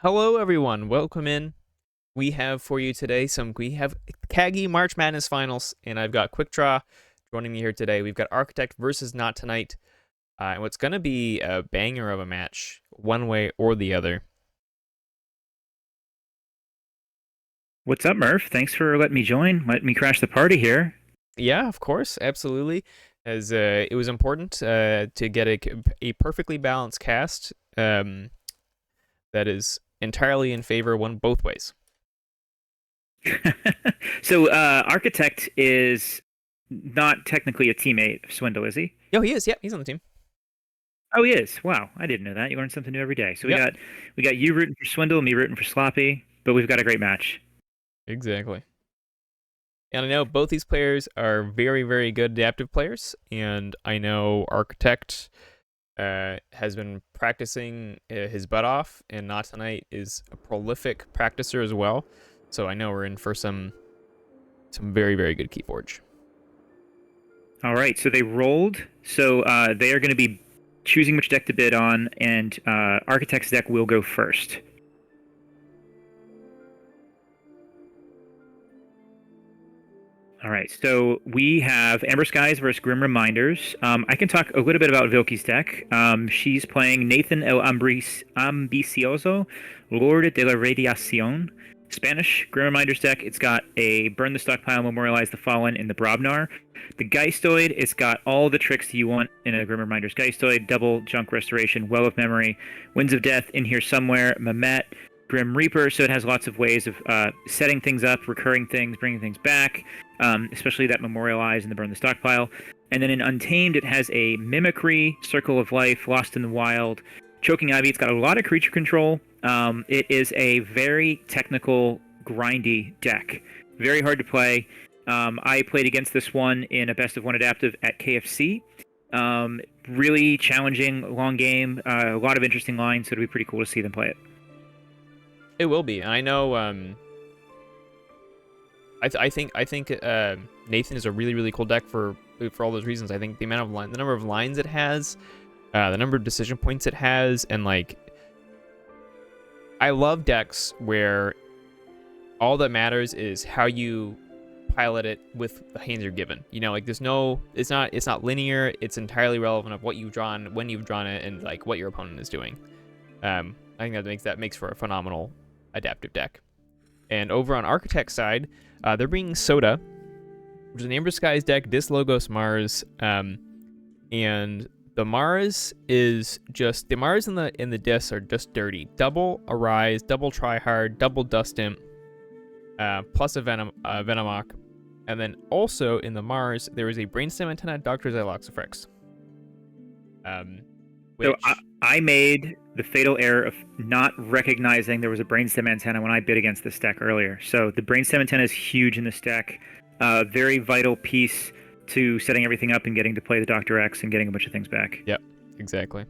Hello, everyone. Welcome in. We have for you today we have KAGI March Madness Finals, and I've got Quick Draw joining me here today. We've got Architect versus Not Tonight, and what's going to be a banger of a match, one way or the other. What's up, Murph? Thanks for letting me join. Let me crash the party here. Yeah, of course, absolutely. As it was important to get a perfectly balanced cast that is entirely in favor one both ways. So, Architect is not technically a teammate of Swindle, is he? Oh, he is. Yeah, he's on the team. Oh, he is. Wow, I didn't know that. You learn something new every day. So Yep, we got you rooting for Swindle, me rooting for Sloppy, but we've got a great match. exactly. And I know both these players are very, very good adaptive players. And I know Architect has been practicing his butt off, and Not Tonight is a prolific practicer as well. So I know we're in for some very, very good Keyforge. All right, so they rolled. So they are going to be choosing which deck to bid on, and Architect's deck will go first. All right, so we have Amber Skies versus Grim Reminders. I can talk a little bit about Vilky's deck. She's playing Nathan el Ambicioso, Lord de la Radiación. Spanish Grim Reminders deck. It's got a Burn the Stockpile, Memorialize the Fallen in the Brobnar. The Geistoid, it's got all the tricks you want in a Grim Reminders Geistoid, double Junk Restoration, Well of Memory, Winds of Death in here somewhere, Mamet, Grim Reaper, so it has lots of ways of setting things up, recurring things, bringing things back, especially that Memorialize and the Burn the Stockpile. And then in Untamed, it has a Mimicry, Circle of Life, Lost in the Wild, Choking Ivy. It's got a lot of creature control. It is a very technical, grindy deck. Very hard to play. I played against this one in a best of one adaptive at KFC. Really challenging, long game, a lot of interesting lines, so it'd be pretty cool to see them play it. It will be. I know. I think Nathan is a really, really cool deck for all those reasons. I think the number of lines it has, the number of decision points it has, and like, I love decks where all that matters is how you pilot it with the hands you're given. You know, like it's not linear. It's entirely relevant of what you've drawn, when you've drawn it, and like what your opponent is doing. I think that makes for a phenomenal adaptive deck. And over on Architect's side, they're bringing Soda, which is an Amber Skies deck, Dis Logos Mars, and the Mars is just the Mars and the Dis are just dirty. Double Arise, double Try Hard, double Dust Imp, plus a Venomock, and then also in the Mars there is a Brainstem Antenna, Doctor Xyloxifrex. So I made the fatal error of not recognizing there was a Brainstem Antenna when I bid against this deck earlier. So the Brainstem Antenna is huge in this deck. Very vital piece to setting everything up and getting to play the Dr. X and getting a bunch of things back. Yep, exactly.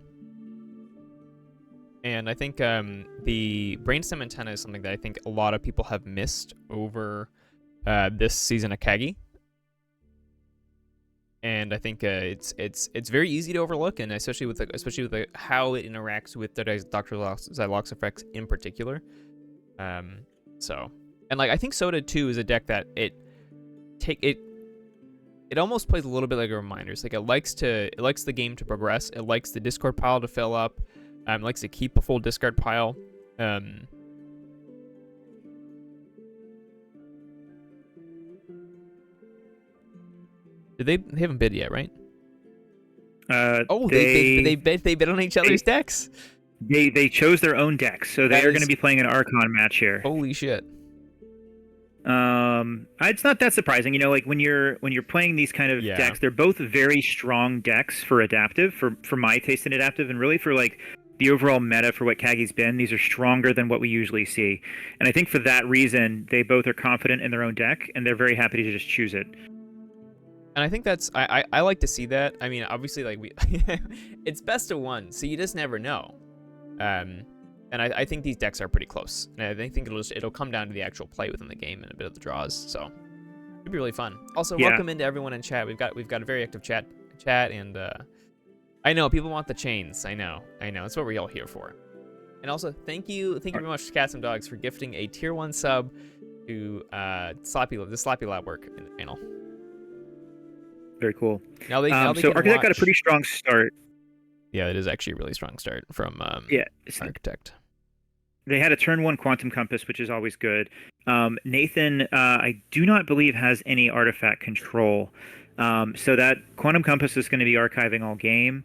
And I think the Brainstem Antenna is something that I think a lot of people have missed over this season of KAGI. And I think it's very easy to overlook, and especially with how it interacts with the Dr. Xyloxifrex in particular. So, and like I think Soda too is a deck that it almost plays a little bit like a Reminders. Like it likes the game to progress. It likes the discard pile to fill up. It likes to keep a full discard pile. They haven't bid yet, right? They bid on each other's decks. They chose their own decks, so they are going to be playing an Archon match here. Holy shit! It's not that surprising, you know. Like when you're playing these kind of decks, they're both very strong decks for adaptive, for my taste in adaptive, and really for like the overall meta for what KAGI's been. These are stronger than what we usually see, and I think for that reason, they both are confident in their own deck, and they're very happy to just choose it. And I think I like to see that. I mean, obviously, like it's best of one, so you just never know. And I think these decks are pretty close. And I think it'll come down to the actual play within the game and a bit of the draws. So it'll be really fun. Also, welcome into everyone in chat. We've got a very active chat, and I know people want the chains. I know. That's what we're all here for. And also, thank you very much, Cats and Dogs, for gifting a tier 1 sub to the Sloppy Labwork in the panel. Very cool. Now they so Architect got a pretty strong start. Yeah, it is actually a really strong start from Architect. They had a turn 1 Quantum Compass, which is always good. Nathan, I do not believe, has any artifact control. So that Quantum Compass is going to be archiving all game.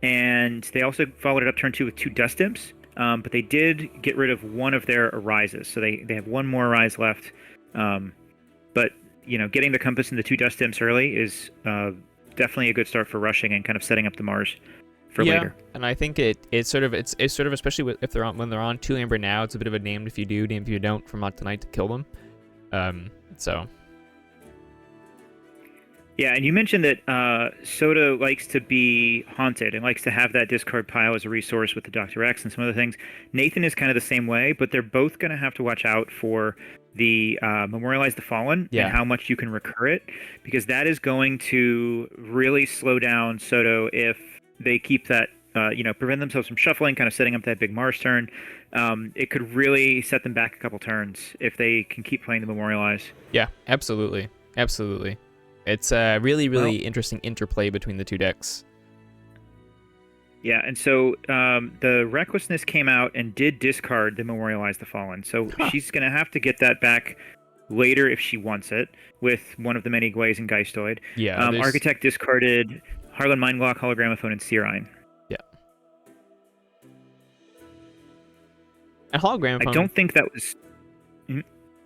And they also followed it up turn 2 with 2 Dust Imps. But they did get rid of one of their Arises. So they have one more Arise left. But, getting the Compass and the 2 Dust Imps early is definitely a good start for rushing and kind of setting up the Mars for later. And I think it's sort of especially when they're on 2 Amber now, it's a bit of a damned if you do, damned if you don't from Not2Night to kill them. So yeah, and you mentioned that Soda likes to be haunted and likes to have that discard pile as a resource with the Dr. X and some other things. Nathan is kind of the same way, but they're both going to have to watch out for the Memorialize the Fallen and how much you can recur it, because that is going to really slow down Soto if they keep that, prevent themselves from shuffling, kind of setting up that big Mars turn. It could really set them back a couple turns if they can keep playing the Memorialize. Yeah, absolutely. It's a really interesting interplay between the two decks. Yeah, and so the Recklessness came out and did discard the Memorialize the Fallen. So she's going to have to get that back later if she wants it, with one of the many Gways and Geistoid. Yeah. Architect discarded Harlan Mindlock, Hologramophone, and Searine. Yeah. And Hologramophone... I don't think that was...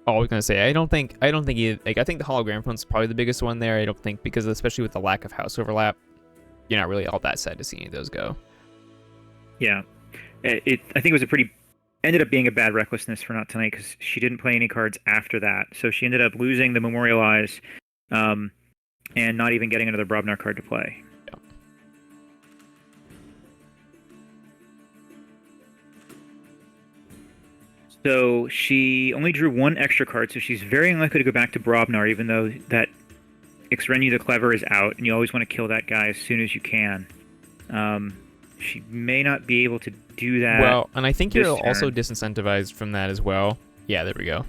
Oh, I was gonna say I don't think I think the Hologramophone's probably the biggest one there. I don't think, because especially with the lack of house overlap, you're not really all that sad to see any of those go. Yeah, I think it was ended up being a bad Recklessness for Not2Night, because she didn't play any cards after that, so she ended up losing the Memorialize, and not even getting another Brobnar card to play. So she only drew 1 extra card, so she's very unlikely to go back to Brobnar, even though that Ixrenu the Clever is out, and you always want to kill that guy as soon as you can. She may not be able to do that. Well, and I think you're also disincentivized from that as well. Yeah, there we go.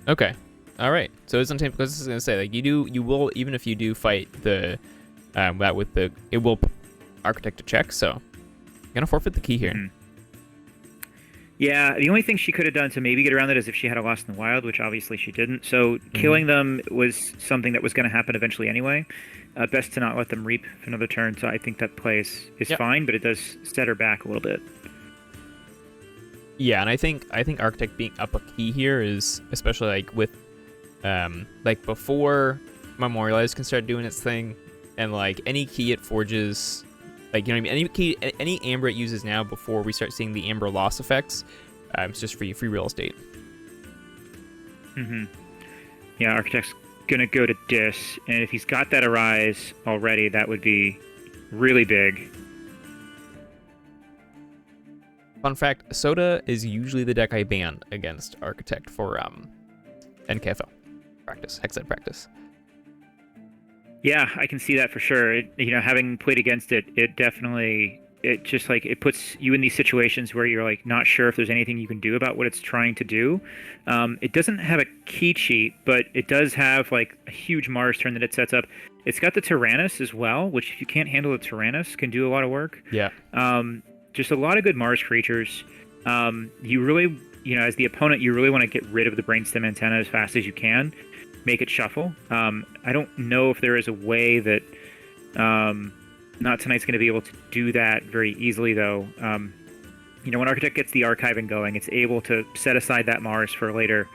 Okay. All right. So it's because I was going to say, like, you will, even if you do fight the, that with the, it will Architect a check, so you're going to forfeit the key here. Mm-hmm. Yeah, the only thing she could have done to maybe get around it is if she had a Lost in the Wild, which obviously she didn't. So killing them was something that was going to happen eventually anyway. Best to not let them reap for another turn. So I think that play is fine, but it does set her back a little bit. Yeah, and I think Architect being up a key here is, especially like with like before Memorialize can start doing its thing, and like any key it forges. Like, you know what I mean? Any amber it uses now before we start seeing the amber loss effects, it's just free real estate. Mm-hmm. Yeah, Architect's gonna go to Dis, and if he's got that Arise already, that would be really big. Fun fact: Soda is usually the deck I ban against Architect for NKFL practice, Hexed practice. Yeah, I can see that for sure. Having played against it, it puts you in these situations where you're like not sure if there's anything you can do about what it's trying to do. It doesn't have a key cheat, but it does have like a huge Mars turn that it sets up. It's got the Tyrannus as well, which if you can't handle the Tyrannus, can do a lot of work. Yeah. Just a lot of good Mars creatures. You really, as the opponent, you really want to get rid of the Brainstem Antenna as fast as you can. Make it shuffle. I don't know if there is a way that Not2Night's going to be able to do that very easily, though. When Architect gets the archiving going, it's able to set aside that Mars for later,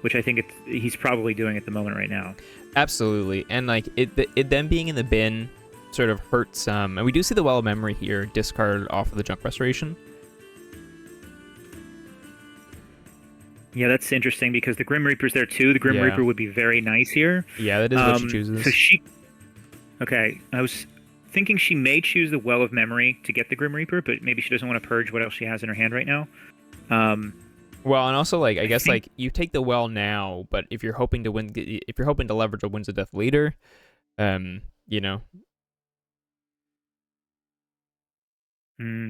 which I think he's probably doing at the moment right now. Absolutely, and like it them being in the bin sort of hurts. And we do see the Well of Memory here discarded off of the Junk Restoration. Yeah, that's interesting because the Grim Reaper's there too. The Grim Reaper would be very nice here. Yeah, that is what she chooses. Okay, I was thinking she may choose the Well of Memory to get the Grim Reaper, but maybe she doesn't want to purge what else she has in her hand right now. Well, and also like I guess like you take the Well now, but if you're hoping to leverage a Winds of Death later,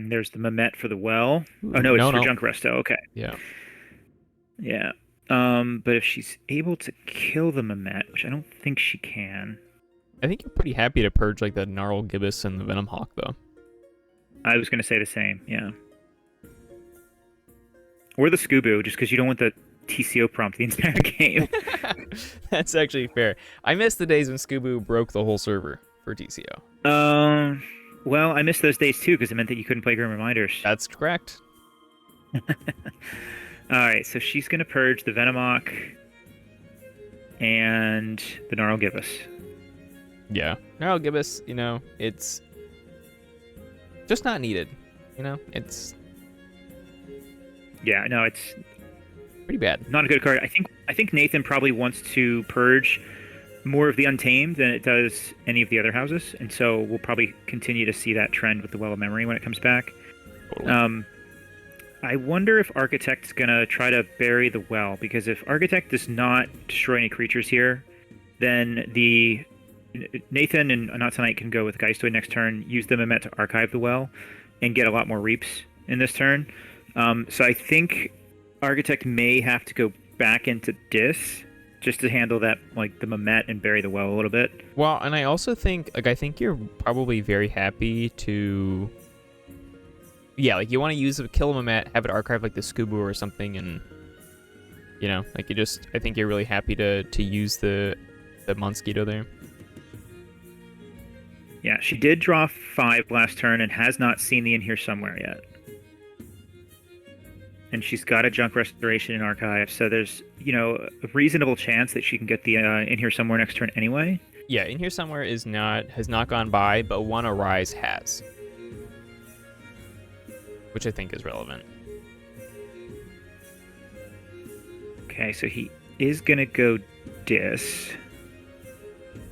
There's the Mamet for the well. Ooh, Oh no, it's no, for no. junk resto. Okay. Yeah. Yeah. But if she's able to kill the Mamet, which I don't think she can, I think you're pretty happy to purge like the Gnarl Gibbous and the Venom Hawk, though. I was gonna say the same. Yeah. Or the Scoobu, just because you don't want the TCO prompt the entire game. That's actually fair. I miss the days when Scoobu broke the whole server for TCO. Well, I miss those days too because it meant that you couldn't play Grim Reminders. That's correct. All right, so she's gonna purge the Venomoth and the Gnarl Gibbous. Yeah. Gnarl Gibbous, it's just not needed. It's Yeah, no, it's pretty bad. not a good card. I think Nathan probably wants to purge more of the Untamed than it does any of the other houses, and so we'll probably continue to see that trend with the Well of Memory when it comes back. Totally. I wonder if Architect's gonna try to bury the well, because if Architect does not destroy any creatures here, then the Nathan and Not2Night can go with Geistoid next turn, use the Mamet to archive the well, and get a lot more reaps in this turn. So I think Architect may have to go back into Dis just to handle that, like the Mamet and bury the well a little bit. Well, and I also think, I think you're probably very happy to, yeah, like you want to use a kill a Mamet, have it archive like the Scoobu or something, and I think you're really happy to use the Mosquito there. Yeah, she did draw 5 last turn and has not seen the In Here Somewhere yet. And she's got a Junk Restoration in Archive, so there's, a reasonable chance that she can get the In Here Somewhere next turn anyway. Yeah, In Here Somewhere has not gone by, but One Arise has. Which I think is relevant. Okay, so he is going to go Dis.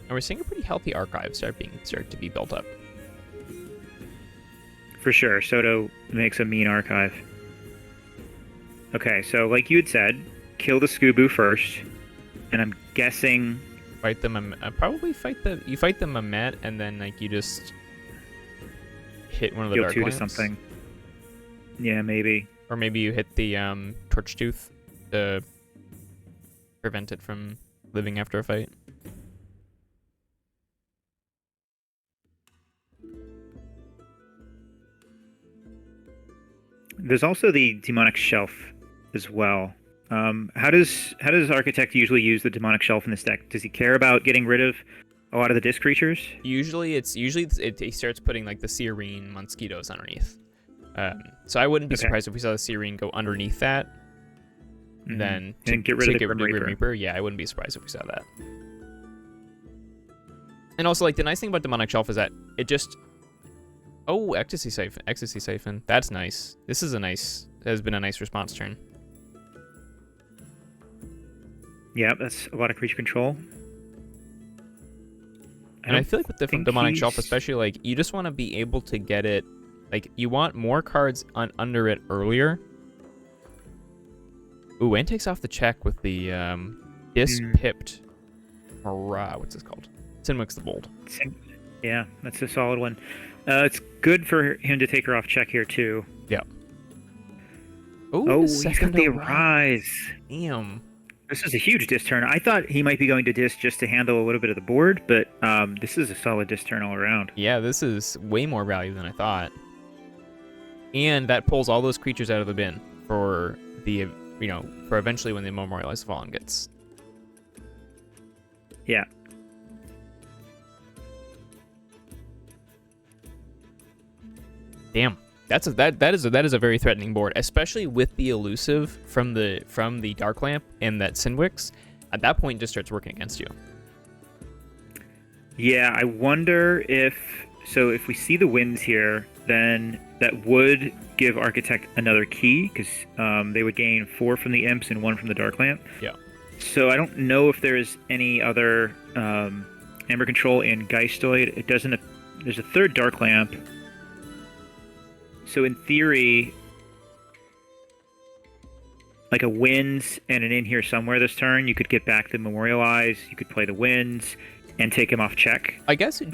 And we're seeing a pretty healthy archive start to be built up. For sure, Soto makes a mean archive. Okay, so like you had said, kill the Scoobu first, and I'm guessing Fight them. Probably fight the Mamet, and then like you just hit one of the deal dark 2 to lamps. something. Yeah, maybe. Or maybe you hit the Torch Tooth to prevent it from living after a fight. There's also the Demonic Shelf as well. How does Architect usually use the Demonic Shelf in this deck? Does he care about getting rid of a lot of the disc creatures? Usually he starts putting like the Searine Mosquitoes underneath. So I wouldn't be surprised if we saw the Searine go underneath that. Then and get rid of the Grim Grim Reaper. Yeah, I wouldn't be surprised if we saw that. And also, like, the nice thing about Demonic Shelf is that it just... Oh, Ecstasy Siphon. That's nice. This is has been a nice response turn. Yeah, that's a lot of creature control. And I feel like with the Demonic Shelf, especially, like, you just want to be able to get it... Like, you want more cards under it earlier. Ooh, and takes off the check with the Dis-Pipped... what's this called? Sinwix the Bold. Yeah, that's a solid one. It's good for him to take her off check here, too. Yeah. Oh, he's got the Arise. Damn. This is a huge disc turn. I thought he might be going to disc just to handle a little bit of the board, but this is a solid disc turn all around. Yeah, this is way more value than I thought. And that pulls all those creatures out of the bin for the, for eventually when the Memorialize the Fallen gets. Yeah. Damn. That is a very threatening board, especially with the elusive from the Dark Lamp and that Sinwix. At that point, it just starts working against you. Yeah, I wonder if we see the winds here, then that would give Architect another key because they would gain 4 from the Imps and 1 from the Dark Lamp. Yeah. So I don't know if there's any other Amber Control in Geistoid. It doesn't. There's a third Dark Lamp. So in theory, like a Winds and an In Here Somewhere this turn, you could get back the Memorialize, you could play the Winds, and take him off check. I guess do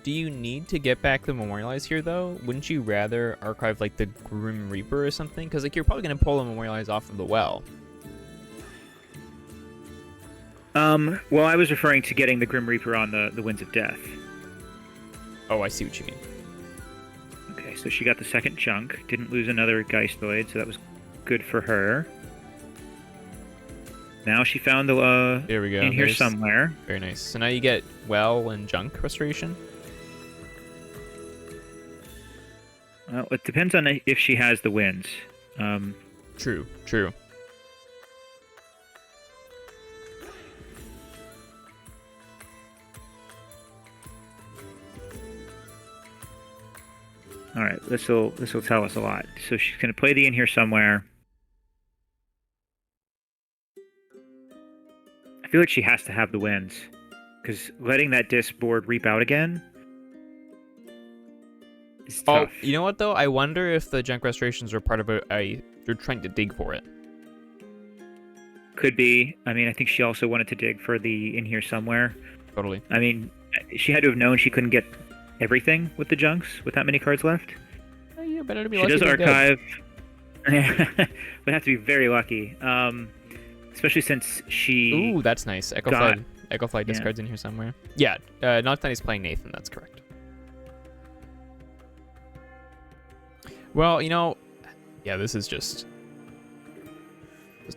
you need to get back the Memorialize here though? Wouldn't you rather archive like the Grim Reaper or something? Because like you're probably gonna pull a Memorialize off of the well. Well, I was referring to getting the Grim Reaper on the Winds of Death. Oh, I see what you mean. Okay, so she got the second chunk. Didn't lose another Geistloid, so that was good for her. Now she found the there we go. in here somewhere. Very nice. So now you get well and junk restoration. Well, it depends on if she has the winds. True. True. All right, this will tell us a lot. So she's gonna play the in here somewhere. I feel like she has to have the wins, because letting that disc board reap out again is tough. Oh, you know what though? I wonder if the junk restorations are part of you're trying to dig for it. Could be. I mean, I think she also wanted to dig for the in here somewhere. Totally. I mean, she had to have known she couldn't get everything with the junks with that many cards left. Yeah, better to be she lucky does than archive. Would have to be very lucky, especially since she. Ooh, that's nice. Echo Flight discards in here somewhere. Yeah, Not2Night is playing Nathan. That's correct. Well, you know, yeah, this is just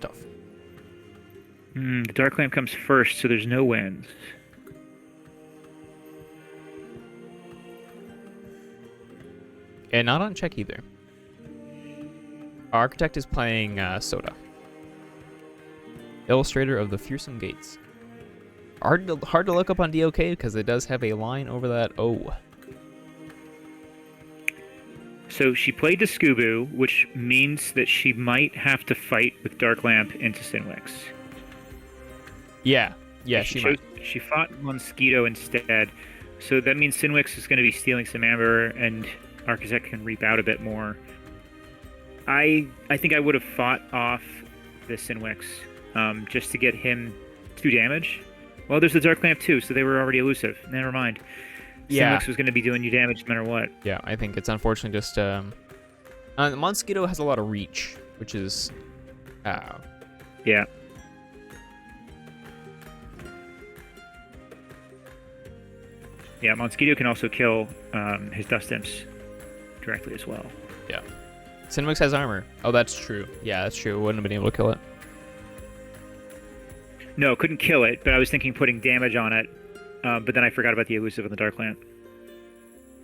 tough. The Dark Lamp comes first, so there's no wins. And not on check either. Architect is playing Soda. Illustrator of the Fearsome Gates. Hard to look up on DOK because it does have a line over that O. So she played to Scoobu, which means that she might have to fight with Dark Lamp into Sinwix. Yeah, she might. She fought Mosquito instead, so that means Sinwix is going to be stealing some amber, and Architect can reap out a bit more. I think I would have fought off the Sinwix just to get him 2 damage. Well, there's the Dark Lamp too, so they were already elusive. Never mind. Yeah. Sinwix was going to be doing you damage no matter what. Yeah, I think it's unfortunately just Mosquito has a lot of reach, which is Yeah. Yeah, Mosquito can also kill his Dust Imps directly as well. Yeah. Sinwix has armor. Oh, that's true. Yeah, that's true. Wouldn't have been able to kill it. No, couldn't kill it, but I was thinking putting damage on it. But then I forgot about the elusive and the Dark Lamp.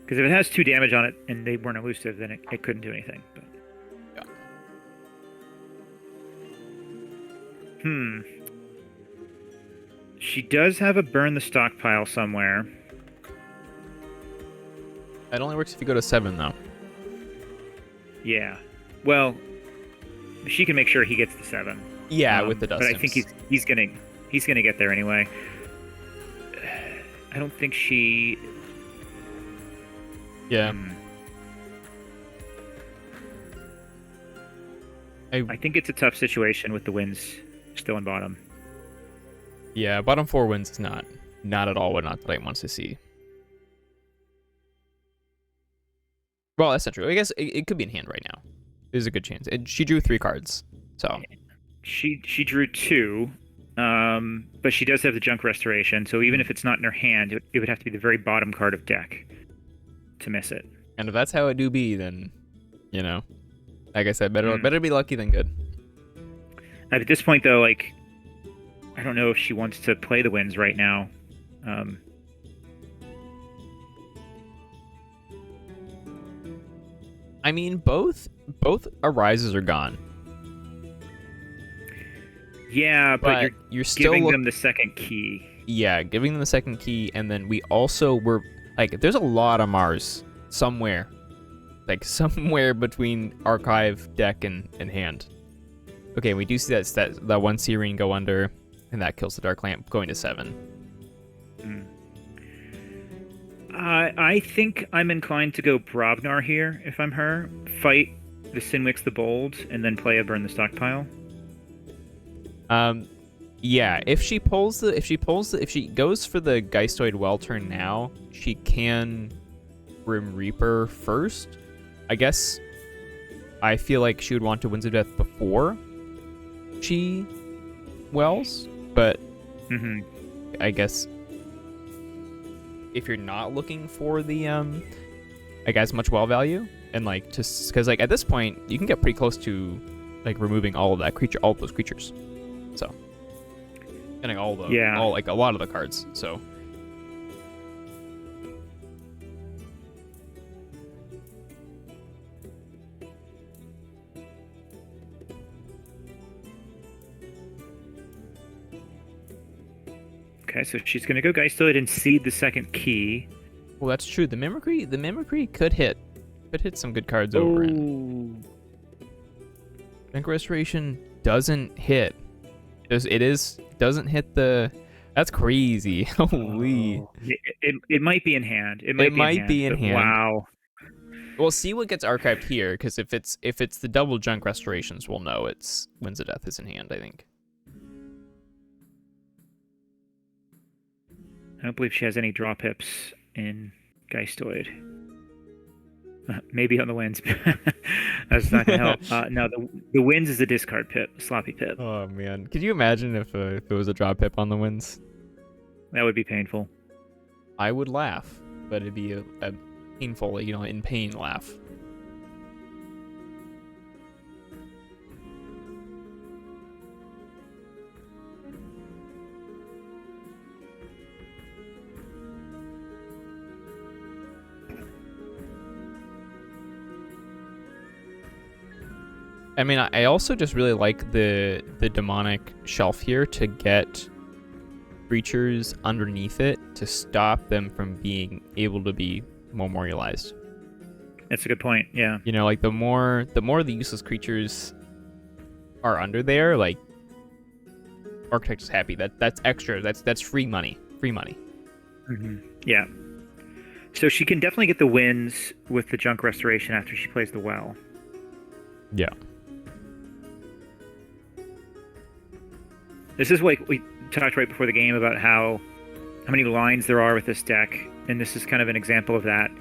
Because if it has 2 damage on it and they weren't elusive, then it couldn't do anything. But... Yeah. She does have a burn the stockpile somewhere. It only works if you go to 7, though. Yeah. Well, she can make sure he gets the 7. Yeah, with the Dust But I think he's gonna get there anyway. I don't think she... Yeah. I think it's a tough situation with the wins still in bottom. Yeah, bottom 4 wins is not at all what Not2Night wants to see. Well, that's not true. I guess it could be in hand right now. There's a good chance. She drew 3 cards, so... She drew 2, but she does have the junk restoration, so even if it's not in her hand, it would have to be the very bottom card of deck to miss it. And if that's how it do be, then, you know, like I said, better be lucky than good. At this point, though, like, I don't know if she wants to play the wins right now. I mean, both Arises are gone. Yeah, but you're still giving them the second key. Yeah, giving them the second key, and then we also were like, there's a lot of Mars somewhere, like somewhere between archive, deck, and hand. Okay, we do see that one Serene go under, and that kills the Dark Lamp, going to 7. I think I'm inclined to go Brobnar here if I'm her. Fight the Sinwix the Bold, and then play a Burn the Stockpile. Yeah, if she goes for the Geistoid Well turn now, she can Grim Reaper first. I guess I feel like she would want to Winds of Death before she wells, but I guess if you're not looking for the I guess much well value, and like just because like at this point you can get pretty close to like removing all of those creatures, so getting all like a lot of the cards. So okay, so she's gonna go Geistoid and seed the second key. well, that's true. The mimicry could hit some good cards over. And Drink Restoration doesn't hit. Doesn't hit the. That's crazy. Holy. It might be in hand. It might be in hand. Wow. We'll see what gets archived here, because if it's the double Junk Restorations, we'll know it's Winds of Death is in hand, I think. I don't believe she has any draw pips in Geistoid. Maybe on the Winds. That's not gonna help. No, the Winds is a discard pip, Sloppy pip. Oh man, could you imagine if it was a draw pip on the Winds? That would be painful. I would laugh, but it'd be a painful, in pain laugh. I mean, I also just really like the demonic shelf here to get creatures underneath it to stop them from being able to be memorialized. That's a good point. Yeah. Like the more the useless creatures are under there, like Architect is happy. That's extra. That's free money. Free money. Yeah. So she can definitely get the Winds with the Junk Restoration after she plays the Well. Yeah. This is like we talked right before the game about how many lines there are with this deck, and this is kind of an example of that.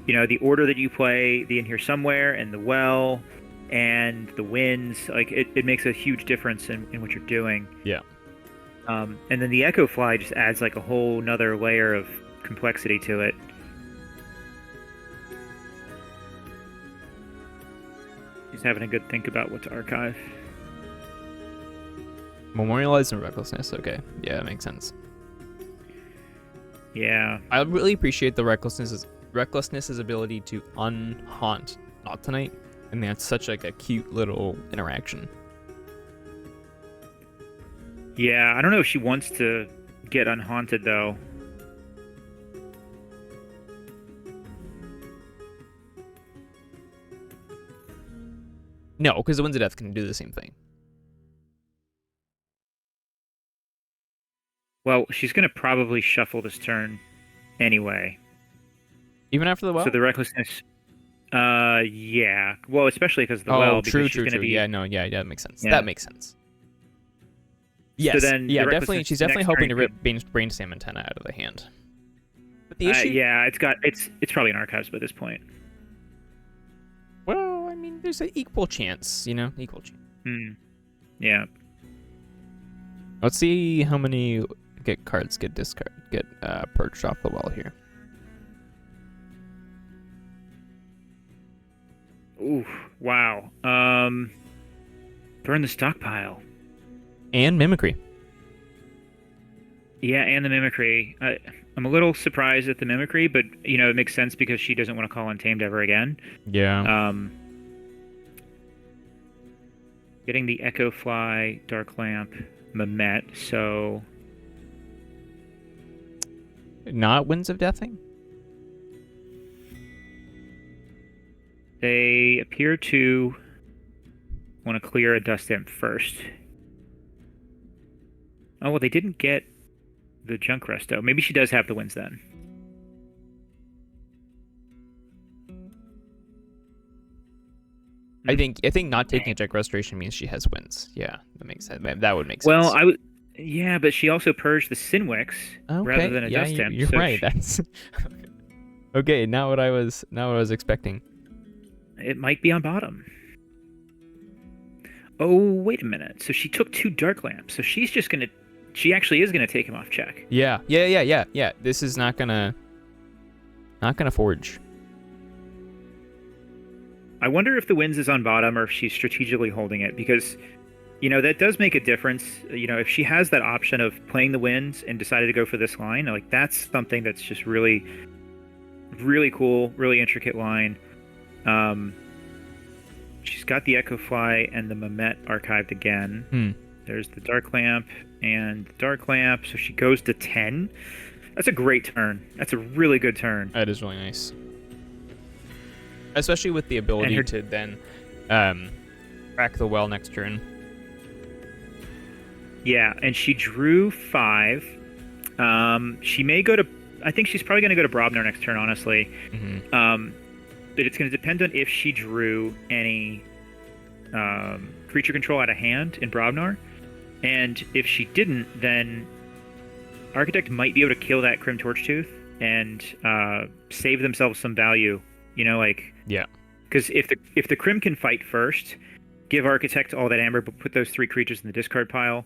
The order that you play the In Here Somewhere and the Well and the Winds, like it makes a huge difference in what you're doing. Yeah. And then the Echo Fly just adds like a whole nother layer of complexity to it. She's having a good think about what to archive. Memorialize and Recklessness. Okay. Yeah, that makes sense. Yeah. I really appreciate the Recklessness's ability to unhaunt Not2Night, and that's such like a cute little interaction. Yeah, I don't know if she wants to get unhaunted though. No, because the Winds of Death can do the same thing. Well, she's going to probably shuffle this turn anyway. Even after the Well? So the Recklessness... yeah. Well, especially because of the Well. True. Be... Yeah, that makes sense. Yeah. That makes sense. Yes. So then definitely. She's definitely hoping to rip Brainstem Antenna out of the hand. But the issue... yeah, it's probably an Archives by this point. Well, I mean, there's an equal chance, Equal chance. Yeah. Let's see how many... cards get purged off the Well here. Ooh, wow. Burn the Stockpile. And Mimicry. Yeah, and the Mimicry. I'm a little surprised at the Mimicry, but it makes sense because she doesn't want to call Untamed ever again. Yeah. Getting the Echo Fly, Dark Lamp, Mamet, so... Not Winds of Deathing? They appear to want to clear a Dust Imp first. Oh, well, they didn't get the Junk Resto. Maybe she does have the Winds then. I think not taking a Junk Restoration means she has Winds. Yeah, that makes sense. That would make sense. Well, Yeah, but she also purged the Sinwix rather Okay, than a yeah, Dust Imp. you're So right. That's okay. Not what I was expecting. it might be on bottom. Oh, wait a minute. So she took 2 Dark Lamps. So she's just gonna. She actually is gonna take him off check. Yeah. This is not gonna forge. I wonder if the Winds is on bottom or if she's strategically holding it because, that does make a difference. If she has that option of playing the Winds and decided to go for this line, like that's something that's just really, really cool, really intricate line. She's got the Echo Fly and the Mamet archived again. There's the Dark Lamp and the Dark Lamp, so she goes to 10. That's a great turn. That's a really good turn. That is really nice. Especially with the ability to then crack the well next turn. Yeah, and she drew 5. She may go to... I think she's probably going to go to Brobnar next turn, honestly. But it's going to depend on if she drew any creature control out of hand in Brobnar. And if she didn't, then Architect might be able to kill that Crim Torchtooth and save themselves some value. Yeah. Because if the Crim can fight first, give Architect all that amber, but put those 3 creatures in the discard pile,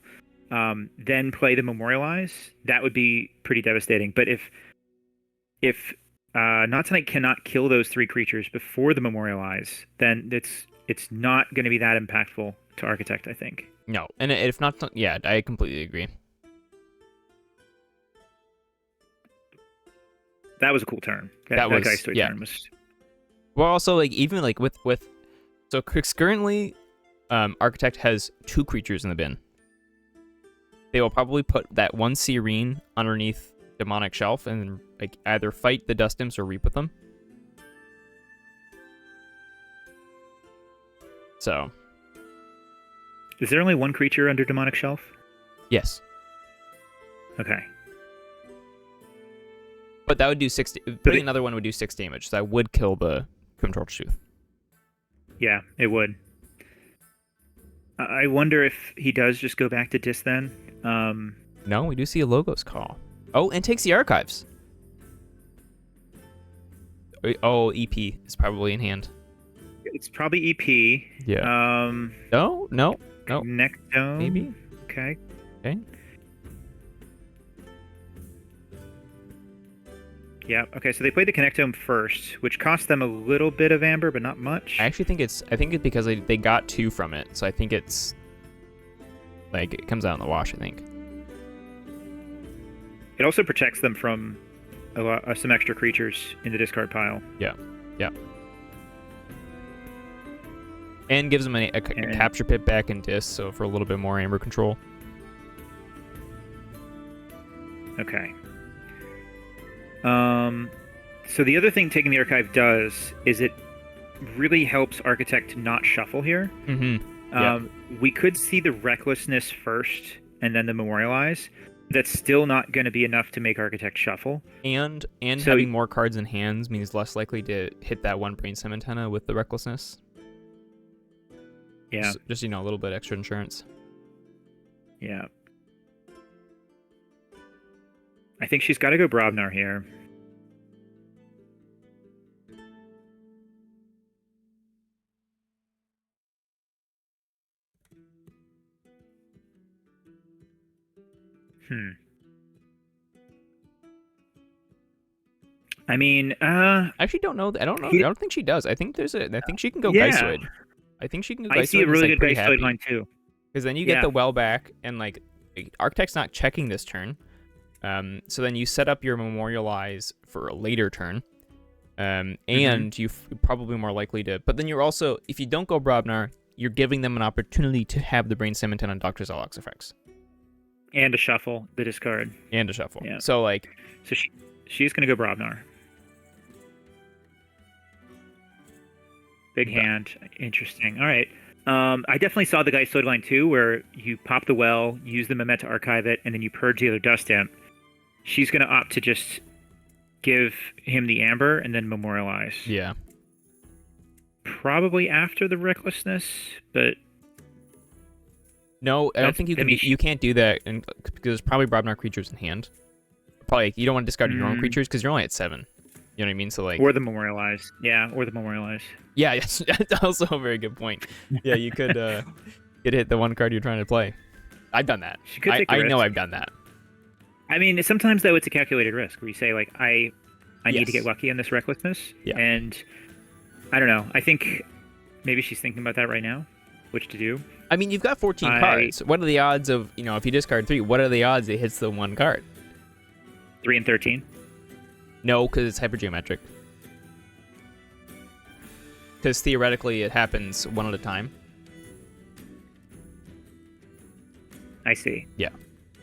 then play the Memorialize, that would be pretty devastating. But if Not2Night cannot kill those 3 creatures before the Memorialize, then it's not going to be that impactful to Architect, I think. No, and if not, yeah, I completely agree. That was a cool turn. That Geistoid turn was. Well, also even with so currently, Architect has 2 creatures in the bin. They will probably put that 1 Serene underneath Demonic Shelf and either fight the Dust Imps or reap with them. So. Is there only 1 creature under Demonic Shelf? Yes. Okay. But that would do 6. Putting another one would do 6 damage, so that would kill the Crim Torchtooth. Yeah, it would. I wonder if he does just go back to Dis then. No, we do see a Logos call. Oh, and takes the archives. Oh, EP is probably in hand. It's probably EP. Yeah. No. Nectome. Maybe. Okay. Yeah. Okay. So they played the Connectome first, which cost them a little bit of amber, but not much. I actually think it's because they got 2 from it, so I think it's it comes out in the wash. I think it also protects them from some extra creatures in the discard pile. Yeah. And gives them a capture pit back in Dis, so for a little bit more amber control. Okay. So the other thing taking the archive does is it really helps Architect not shuffle here. We could see the Recklessness first and then the Memorialize. That's still not going to be enough to make Architect shuffle. And so having more cards in hands means less likely to hit that 1 Brainstem Antenna with the Recklessness. Yeah. Just a little bit extra insurance. Yeah. I think she's got to go Brobnar here. I mean, I actually don't know. I don't know. I don't think she does. I think she can go Geistoid. I think she can go Geistoid. I see a really good Geistoid line too. Because then you get the well back, and Architect's not checking this turn. So then you set up your Memorialize for a later turn. And you're probably more likely to. But then you're also, if you don't go Brobnar, you're giving them an opportunity to have the Brainstem Antenna on Dr. Zolox effects. And a shuffle, the discard. And a shuffle. Yeah. So she's gonna go Brobnar. Big hand. Interesting. All right. I definitely saw the Geistoid line too, where you pop the well, use the Mamet to archive it, and then you purge the other Dust Imp. She's gonna opt to just give him the amber and then Memorialize. Yeah. Probably after the Recklessness, but No, I don't think you can. You can't do that, and because there's probably Brobnar creatures in hand. Probably you don't want to discard your own creatures because you're only at 7. You know what I mean? So like, or the memorialize. Yeah, or the memorialize. Yeah, yes, that's also a very good point. Yeah, you could hit the one card you're trying to play. I've done that. She could take the I risk. know I've done that. I mean, sometimes though it's a calculated risk where you say like I need to get lucky on this recklessness, and I don't know. I think maybe she's thinking about that right now, which to do. I mean, you've got 14 cards. What are the odds of, if you discard 3, what are the odds it hits the one card? 3 and 13. No, because it's hypergeometric. Because theoretically it happens one at a time. I see. Yeah.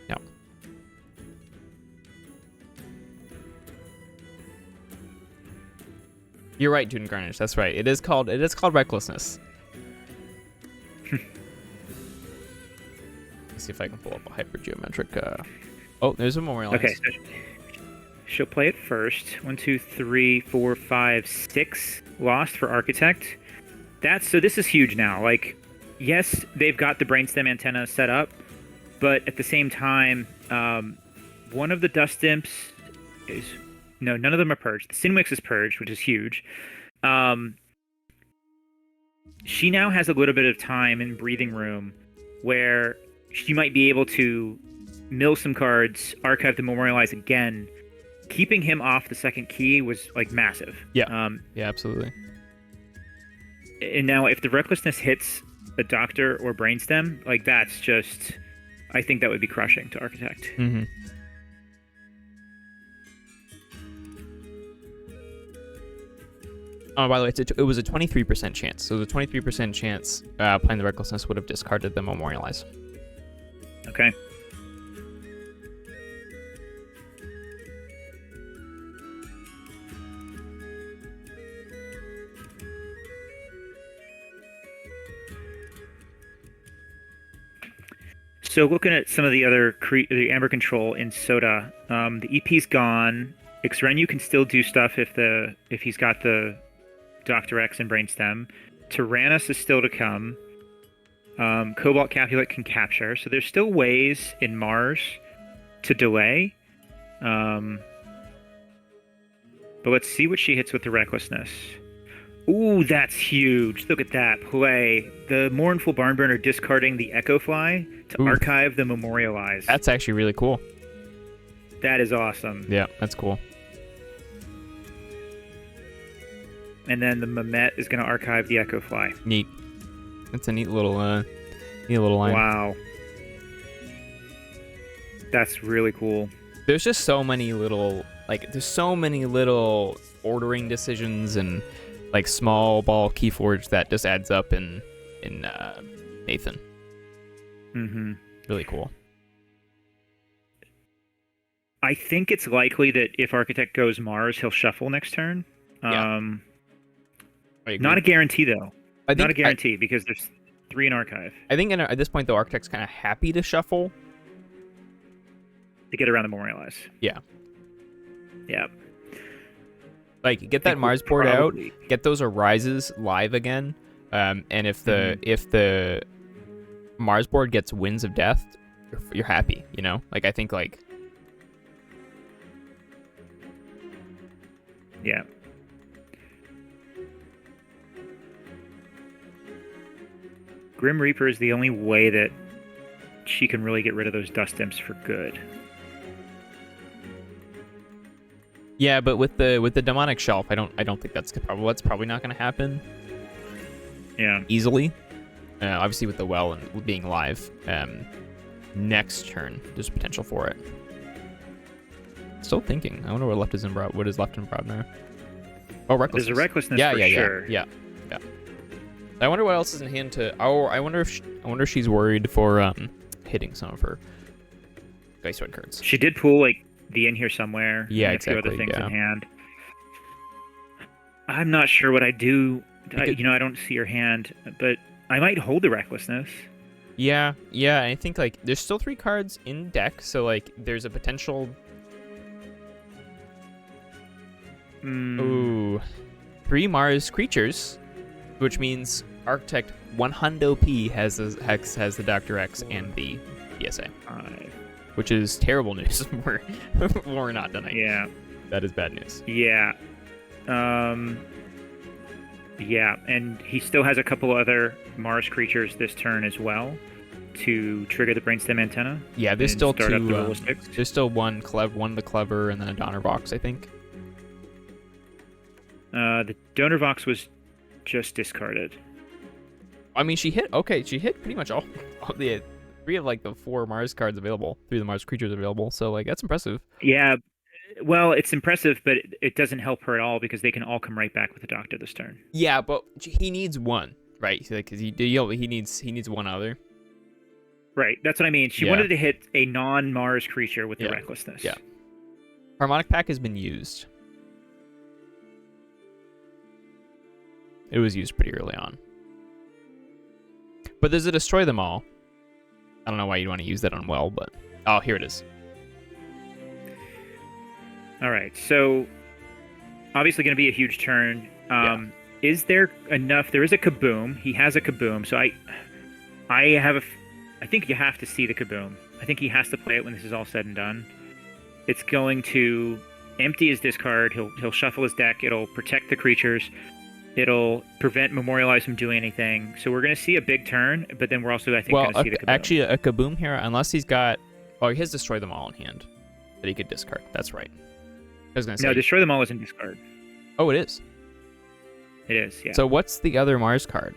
Yeah. You're right, June Garnish. That's right. It is called recklessness. Let's see if I can pull up a hypergeometric. Oh, there's a memorialize. Okay. So she'll play it first. 1, 2, 3, 4, 5, 6 lost for Architect. So this is huge now. Like, yes, they've got the brainstem antenna set up, but at the same time, one of the dust imps is none of them are purged. The Sinwix is purged, which is huge. She now has a little bit of time and breathing room where she might be able to mill some cards, archive the memorialize again. Keeping him off the second key was like massive. Yeah. Yeah, absolutely. And now if the recklessness hits a doctor or brainstem, like that's just, I think that would be crushing to Architect. Mm-hmm. Oh, by the way, it was a 23% chance. So the 23% chance playing the recklessness would have discarded the memorialize. Okay. So looking at some of the other the Amber Control in Soda, the EP's gone. Xrenu can still do stuff if he's got the Dr. X and Brainstem. Tyrannus is still to come. Cobalt Capulet can capture. So there's still ways in Mars to delay. But let's see what she hits with the Recklessness. Ooh, that's huge. Look at that play. The Mournful Barnburner discarding the Echo Fly to archive the Memorialize. That's actually really cool. That is awesome. Yeah, that's cool. And then the Mamet is going to archive the Echo Fly. Neat. That's a neat little line. Wow. That's really cool. There's just so many little, ordering decisions and small ball Keyforge that just adds up in Nathan. Mm-hmm. Really cool. I think it's likely that if Architect goes Mars, he'll shuffle next turn. Yeah. Not a guarantee, though. Not a guarantee, because there's 3 in Archive. I think at this point, though, Architect's kind of happy to shuffle. To get around the Memorialize. Yeah. Yeah. Get that Mars board out, get those Arises live again, and if the Mars board gets Winds of Death, you're happy, I think, Yeah. Grim Reaper is the only way that she can really get rid of those dust imps for good. Yeah, but with the demonic shelf, I don't think that's probably not going to happen. Yeah. Easily. Obviously with the well and being live, next turn there's potential for it. Still thinking. I wonder what is left in Brobnar. Oh, Recklessness. There's a Recklessness for sure. Yeah. I wonder what else is in hand to. Oh, I wonder if she's worried for hitting some of her Dice Red cards. She did pull the In Here Somewhere. Yeah, and exactly. A few other things in hand. I'm not sure what I do. I don't see her hand, but I might hold the Recklessness. Yeah. I think there's still 3 cards in deck, so there's a potential. Ooh, 3 Mars creatures, which means Architect one hundo P has the Dr. X and the PSA, which is terrible news. We're not done. Yeah, that is bad news. Yeah, yeah, and he still has a couple other Mars creatures this turn as well to trigger the brainstem antenna. Yeah, there's still two. The there's still one of the clever, and then a Donner Vox, I think. The Donor Vox was just discarded. I mean, she hit pretty much all the 3 of like the 4 Mars cards available, 3 of the Mars creatures available. So like that's impressive. Yeah, well, it's impressive, but it doesn't help her at all because they can all come right back with the Doctor this turn. Yeah, but he needs one, right? Because he needs one other. Right, that's what I mean. She wanted to hit a non-Mars creature with the recklessness. Yeah. Harmonic Pack has been used. It was used pretty early on. But there's a Destroy Them All. I don't know why you'd want to use that on Well, but... Oh, here it is. All right, so... Obviously going to be a huge turn. Is there enough... There is a Kaboom. He has a Kaboom, so I think you have to see the Kaboom. I think he has to play it when this is all said and done. It's going to empty his discard. He'll shuffle his deck. It'll protect the creatures. It'll prevent Memorialize from doing anything. So we're going to see a big turn, but then we're also, I think, going to see the Kaboom. Actually, a Kaboom here, unless he's got... Oh, he has Destroy Them All in hand that he could discard. That's right. I was going to say... No, Destroy Them All isn't discard. Oh, it is? It is, yeah. So what's the other Mars card?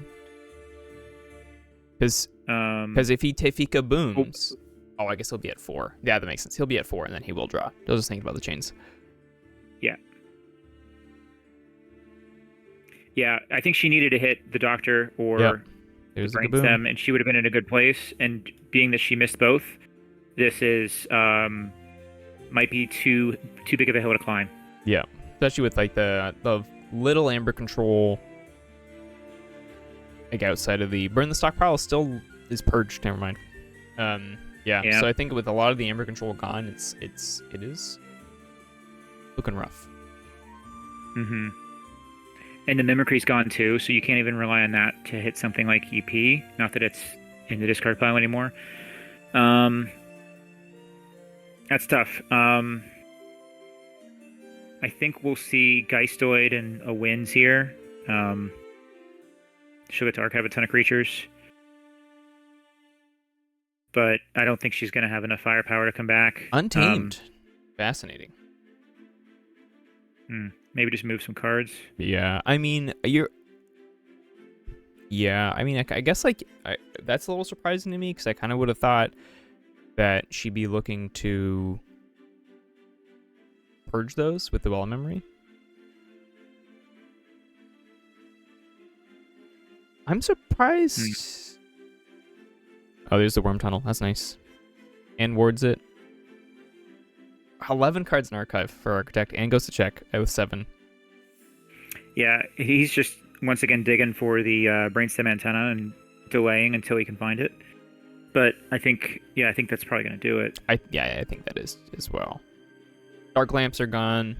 Because if he kabooms... Oh, I guess he'll be at 4. Yeah, that makes sense. He'll be at 4, and then he will draw. I was just thinking about the chains. Yeah. Yeah, I think she needed to hit the Doctor or the Brainstem, and she would have been in a good place. And being that she missed both, this is might be too big of a hill to climb. Yeah, especially with like the little Amber control. Like outside of the burn the stockpile still is purged. Never mind. Yeah. So I think with a lot of the Amber control gone, it is looking rough. Mm-hmm. And the Mimicry's gone too, so you can't even rely on that to hit something like EP. Not that it's in the discard pile anymore. That's tough. I think we'll see Geistoid and a Wins here. She'll get to archive a ton of creatures. But I don't think she's going to have enough firepower to come back. Untamed. Fascinating. Maybe just move some cards. Yeah, I mean, I guess like that's a little surprising to me because I kind of would have thought that she'd be looking to purge those with the Well of Memory. I'm surprised. Oh, there's the Worm Tunnel. That's nice. And wards it. 11 cards in Archive for Architect and goes to check with 7. Yeah, he's just once again digging for the Brainstem antenna and delaying until he can find it. But I think that's probably going to do it. I think that is as well. Dark Lamps are gone.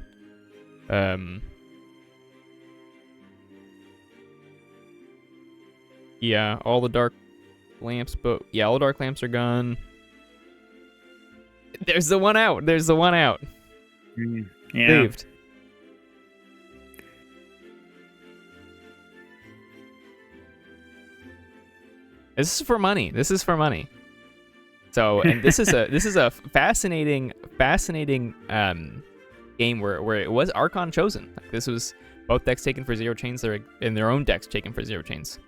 Yeah, all the Dark Lamps, but yeah, all the Dark Lamps are gone. There's the one out. Yeah. Saved. This is for money. So, and this is a fascinating game where it was Archon chosen. Like, this was both decks taken for 0 chains. They're in their own decks taken for 0 chains.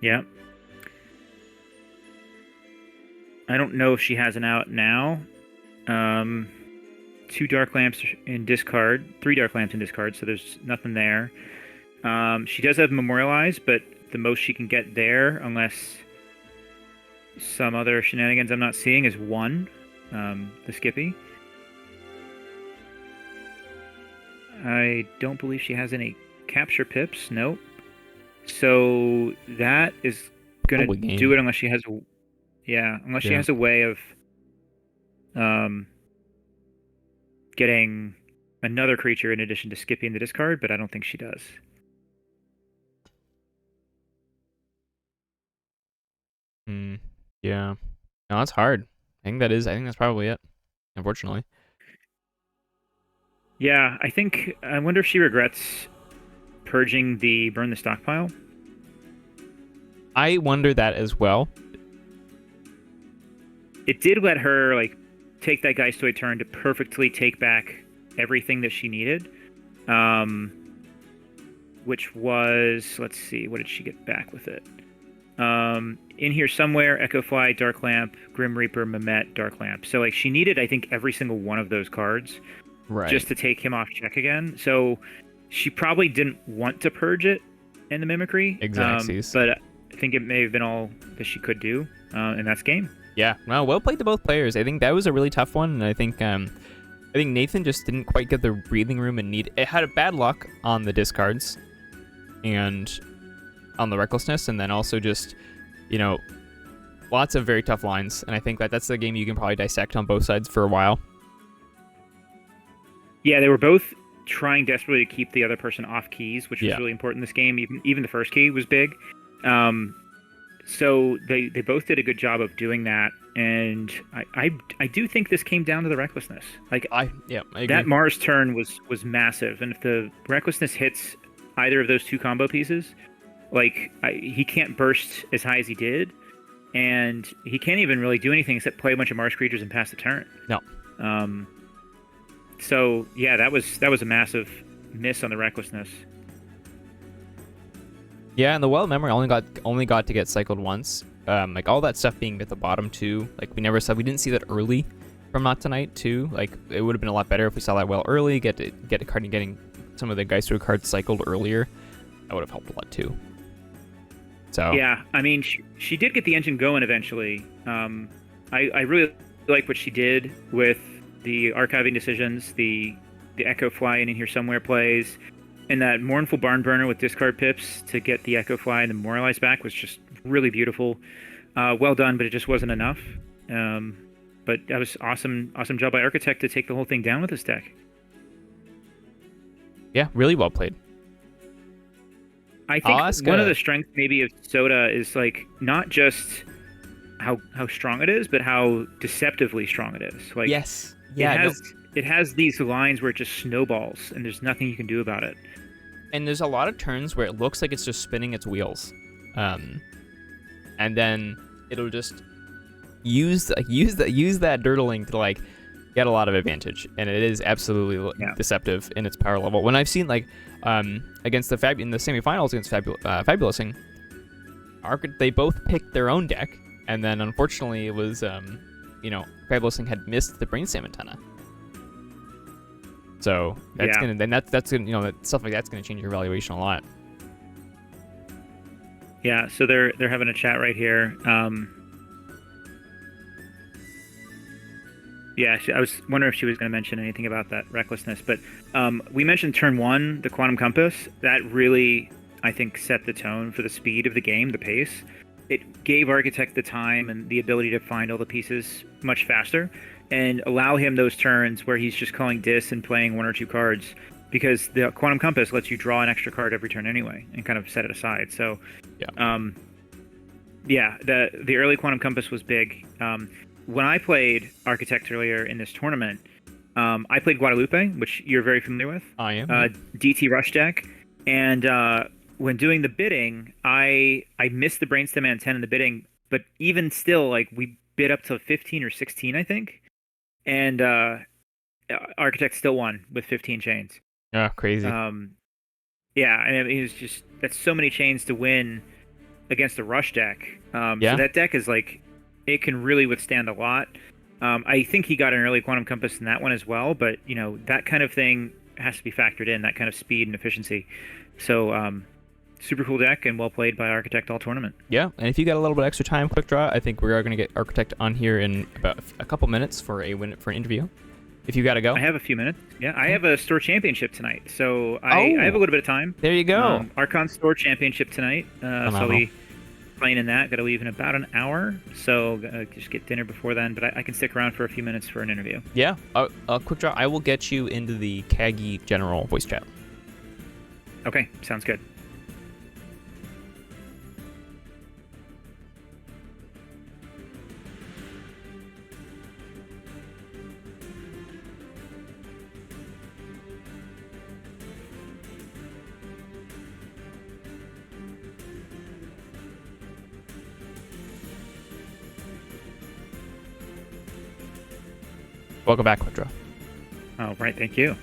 Yeah. I don't know if she has an out now. 2 Dark Lamps in discard, 3 Dark Lamps in discard, so there's nothing there. She does have Memorialize, but the most she can get there, unless some other shenanigans I'm not seeing, is 1. The Skippy. I don't believe she has any capture pips. Nope. So that is going to do it unless she has a... Yeah, unless she has a way of getting another creature in addition to skipping the discard, but I don't think she does. Yeah. No, that's hard. I think that's probably it, unfortunately. Yeah, I wonder if she regrets purging the burn the stockpile. I wonder that as well. It did let her like take that Geist Toy turn to perfectly take back everything that she needed. Which was, let's see, what did she get back with it? In here somewhere, Echo Fly, Dark Lamp, Grim Reaper, Mehmet, Dark Lamp. So like she needed, I think, every single one of those cards just to take him off check again. So she probably didn't want to purge it in the Mimicry. Exactly. But I think it may have been all that she could do, and that's game. Yeah, well played to both players. I think that was a really tough one, and I think Nathan just didn't quite get the breathing room and need. It had a bad luck on the discards, and on the recklessness, and then also just, lots of very tough lines. And I think that's the game you can probably dissect on both sides for a while. Yeah, they were both trying desperately to keep the other person off keys, which was really important in this game. Even the first key was big. So they both did a good job of doing that, and I do think this came down to the recklessness. Like I agree. That Mars turn was massive, and if the recklessness hits either of those two combo pieces, like he can't burst as high as he did, and he can't even really do anything except play a bunch of Mars creatures and pass the turn. No. So yeah, that was a massive miss on the recklessness. Yeah, and the Well Memory only got to get cycled once. Like all that stuff being at the bottom too. Like we didn't see that early from Not Tonight too. Like it would have been a lot better if we saw that well early. Get a card and getting some of the Geistro cards cycled earlier. That would have helped a lot too. So yeah, I mean she did get the engine going eventually. I really like what she did with the archiving decisions, the Echo Fly in here somewhere plays. And that Mournful Barn Burner with discard pips to get the Echo Fly and the Memorialize back was just really beautiful. Well done, but it just wasn't enough. But that was awesome job by Architect to take the whole thing down with this deck. Yeah, really well played. I think one of the strengths maybe of Soda is like not just how strong it is, but how deceptively strong it is. Like yes, yeah, it has these lines where it just snowballs, and there's nothing you can do about it. And there's a lot of turns where it looks like it's just spinning its wheels, and then it'll just use that dirtling to like get a lot of advantage, and it is absolutely deceptive in its power level. When I've seen like against in the semifinals against Fabulousing, they both picked their own deck, and then unfortunately it was Fabulousing had missed the Brainstem Antenna. So that's gonna stuff like that's gonna change your evaluation a lot. Yeah, so they're having a chat right here. Yeah, I was wondering if she was going to mention anything about that recklessness, but we mentioned turn 1, the Quantum Compass. That really, I think, set the tone for the speed of the game, the pace. It gave Architect the time and the ability to find all the pieces much faster and allow him those turns where he's just calling dis and playing 1 or 2 cards, because the Quantum Compass lets you draw an extra card every turn anyway and kind of set it aside. So, the early Quantum Compass was big. When I played Architect earlier in this tournament, I played Guadalupe, which you're very familiar with. I am. DT Rush deck. And when doing the bidding, I missed the Brainstem Antenna in the bidding, but even still, like, we bid up to 15 or 16, I think. And Architect still won with 15 chains. Oh, crazy. And it was just, that's so many chains to win against a Rush deck. So that deck is like, it can really withstand a lot. I think he got an early Quantum Compass in that one as well, but that kind of thing has to be factored in, that kind of speed and efficiency. So super cool deck and well played by Architect all tournament. Yeah, and if you got a little bit extra time, quick draw, I think we are going to get Architect on here in about a couple minutes for an interview. If you got to go. I have a few minutes. Yeah, I have a store championship tonight, so I have a little bit of time. There you go. Archon store championship tonight. So I'll be playing in that. Got to leave in about an hour, so just get dinner before then. But I can stick around for a few minutes for an interview. Yeah, a quick draw. I will get you into the KAGI general voice chat. Okay, sounds good. Welcome back, Quadro. Oh, right. Thank you.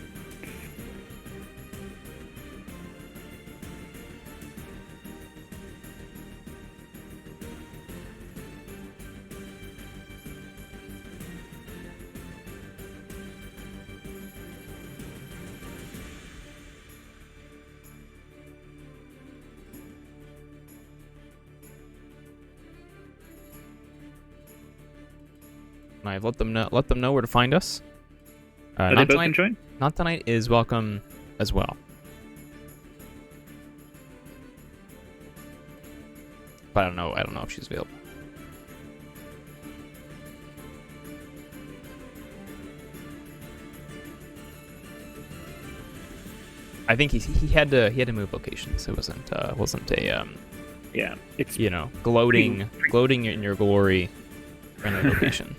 I've let them know where to find us. Are they both enjoying? Not2Night is welcome as well. But I don't know if she's available. I think he had to move locations. It wasn't a Yeah, it's gloating in your glory friendly location.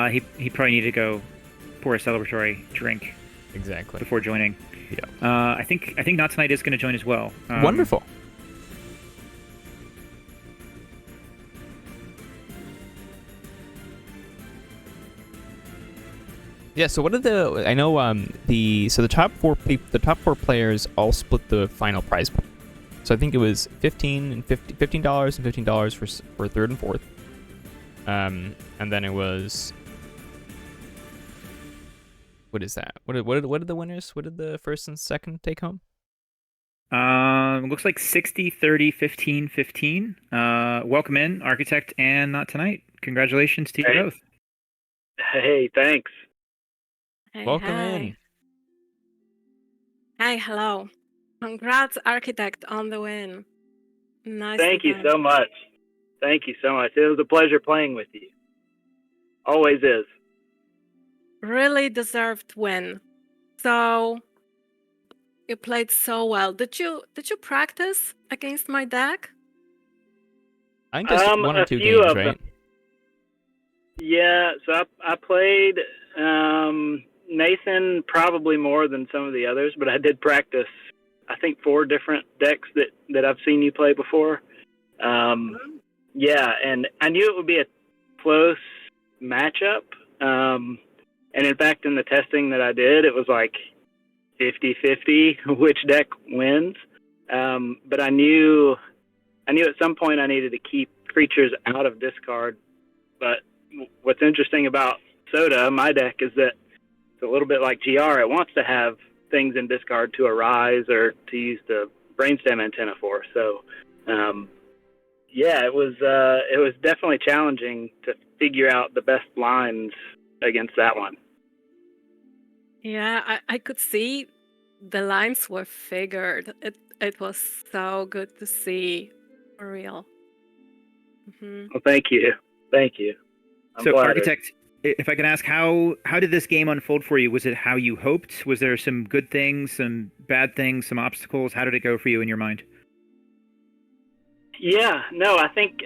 He probably needed to go pour a celebratory drink Exactly before joining. Yeah. I think Not2Night is going to join as well. Wonderful. Yeah. So what are the? I know the top four players all split the final prize pool. So I think it was $15 and $15 for third and fourth. And then it was. What is that? What did the winners? What did the first and second take home? It looks like 60, 30, 15, 15. Welcome in, Architect and Not2Night. Congratulations to you both. Hey, thanks. Hey, Welcome hi. in. Hi, hello. Congrats, Architect, on the win. Nice. Thank you so much. Thank you so much. It was a pleasure playing with you. Always is. Really deserved win. So you played so well. Did you practice against my deck? I think just one or a two few games, of right? them. Yeah, so I played Nathan probably more than some of the others, but I did practice, I think, 4 different decks that I've seen you play before. Yeah, and I knew it would be a close matchup. And in fact, in the testing that I did, it was like 50-50 which deck wins. But I knew at some point I needed to keep creatures out of discard. But what's interesting about Soda, my deck, is that it's a little bit like GR. It wants to have things in discard to arise or to use the brainstem antenna for. So, yeah, it was definitely challenging to figure out the best lines against that one. Yeah, I could see the lines were figured. It was so good to see, for real. Mm-hmm. Well, thank you. Thank you. I'm So, flattered. Architect, if I can ask, how did this game unfold for you? Was it how you hoped? Was there some good things, some bad things, some obstacles? How did it go for you in your mind? Yeah, no, I think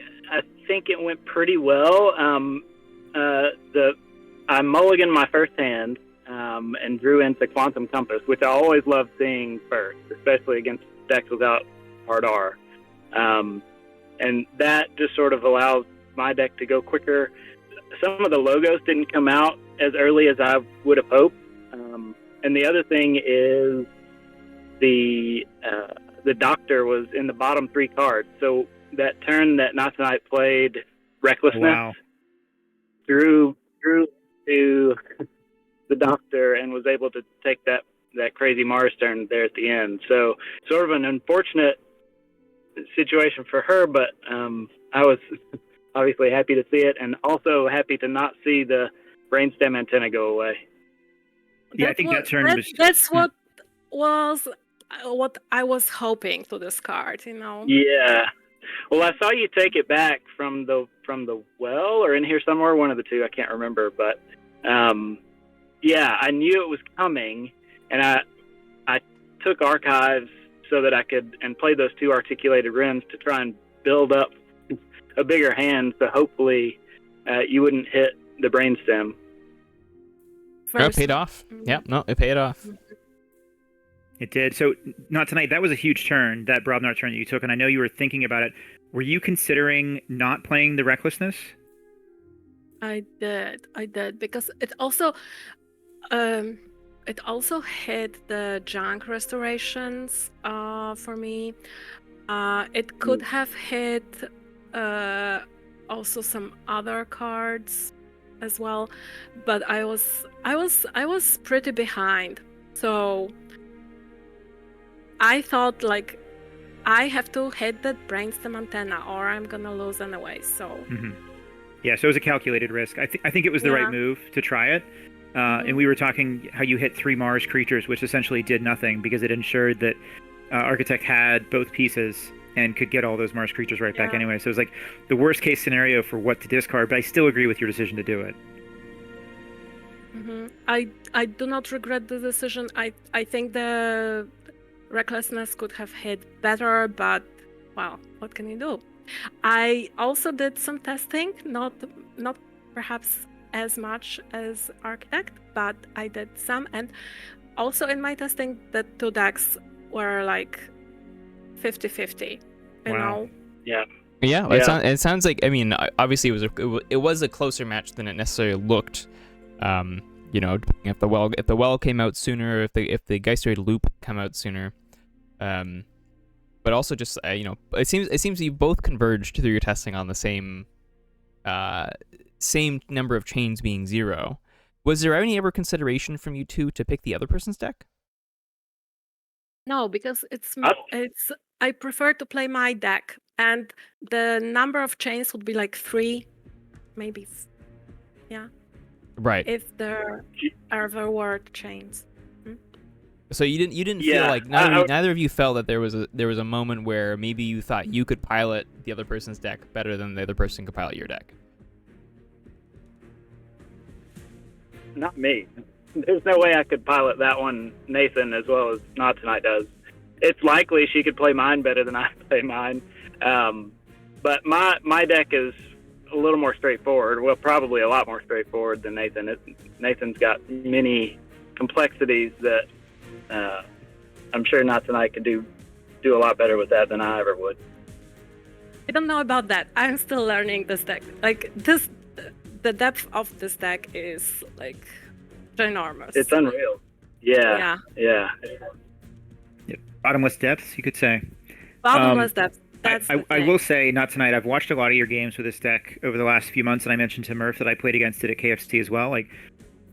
it went pretty well. I mulliganed my first hand and drew into Quantum Compass, which I always love seeing first, especially against decks without hard R. And that just sort of allows my deck to go quicker. Some of the logos didn't come out as early as I would have hoped. And the other thing is the Doctor was in the bottom 3 cards. So that turn that Not2Night played Recklessness drew to the Doctor and was able to take that crazy Mars turn there at the end. So sort of an unfortunate situation for her, but I was obviously happy to see it, and also happy to not see the brainstem antenna go away. Yeah, I think that turn was... That's what I was hoping to discard, Yeah. Well, I saw you take it back from the well, or in here somewhere, one of the two, I can't remember, but yeah, I knew it was coming, and I took archives so that I could and play those 2 articulated rims to try and build up a bigger hand, so hopefully you wouldn't hit the brainstem. It paid off. Yeah, no, it paid off. It did. So, Not2Night, that was a huge turn, that Brobnar turn that you took, and I know you were thinking about it. Were you considering not playing the Recklessness? I did because it also hit the junk restorations for me. It could have hit also some other cards as well, but I was pretty behind. So I thought like I have to hit that brainstem antenna or I'm gonna lose anyway. So Yeah, so it was a calculated risk. I think it was the right Yeah. move to try it. And we were talking how you hit 3 Mars creatures, which essentially did nothing because it ensured that Architect had both pieces and could get all those Mars creatures right back Yeah. anyway. So it was like the worst case scenario for what to discard, but I still agree with your decision to do it. I do not regret the decision. I think the recklessness could have hit better, but well, what can you do? I also did some testing, not perhaps as much as Architect, but I did some, and also in my testing, the two decks were like 50-50. You Wow. know? Yeah. Yeah, Yeah. it sounds like, I mean, obviously it was a closer match than it necessarily looked. You know, if the well came out sooner, if the Geisteroid loop come out sooner, but also just you know, it seems you both converged through your testing on the same number of chains being 0. Was there any ever consideration from you two to pick the other person's deck? No, because I prefer to play my deck, and the number of chains would be like 3, maybe. Yeah. Right. If there ever were chains. So you didn't feel Yeah, like neither of you felt that there was a moment where maybe you thought you could pilot the other person's deck better than the other person could pilot your deck. Not me. There's no way I could pilot that one, Nathan, as well as Not2Night does. It's likely she could play mine better than I play mine. But my deck is a little more straightforward. Well, probably a lot more straightforward than Nathan. Nathan's got many complexities that I'm sure Not2Night could do a lot better with that than I ever would. I don't know about that. I'm still learning this deck. Like the depth of this deck is like ginormous. It's unreal. Yeah. Bottomless depths, you could say. Bottomless depth. That's I will say, Not2Night, I've watched a lot of your games with this deck over the last few months, and I mentioned to Murph that I played against it at KFC as well. Like,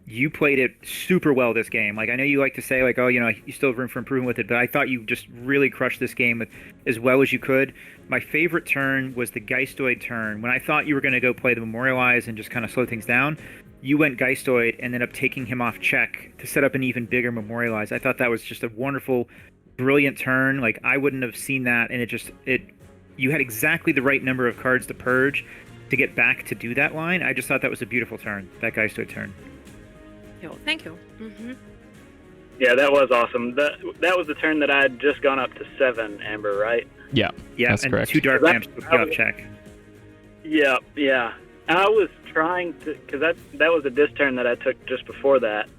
you played it super well this game. Like, I know you like to say, like, oh, you know, you still have room for improvement with it, but I thought you just really crushed this game with as well as you could. My favorite turn was the Geistoid turn. When I thought you were going to go play the Memorialize and just kind of slow things down, you went Geistoid and ended up taking him off check to set up an even bigger Memorialize. I thought that was just a wonderful, brilliant turn. Like, I wouldn't have seen that, and you had exactly the right number of cards to purge to get back to do that line. I just thought that was a beautiful turn, that Geistoid turn. Thank you. Yeah, that was awesome. That was the turn that I had just gone up to 7, Amber, right? Yeah, that's correct. 2 Dark Lamps took you off check. Yeah. I was trying to, because that was a disc turn that I took just before that,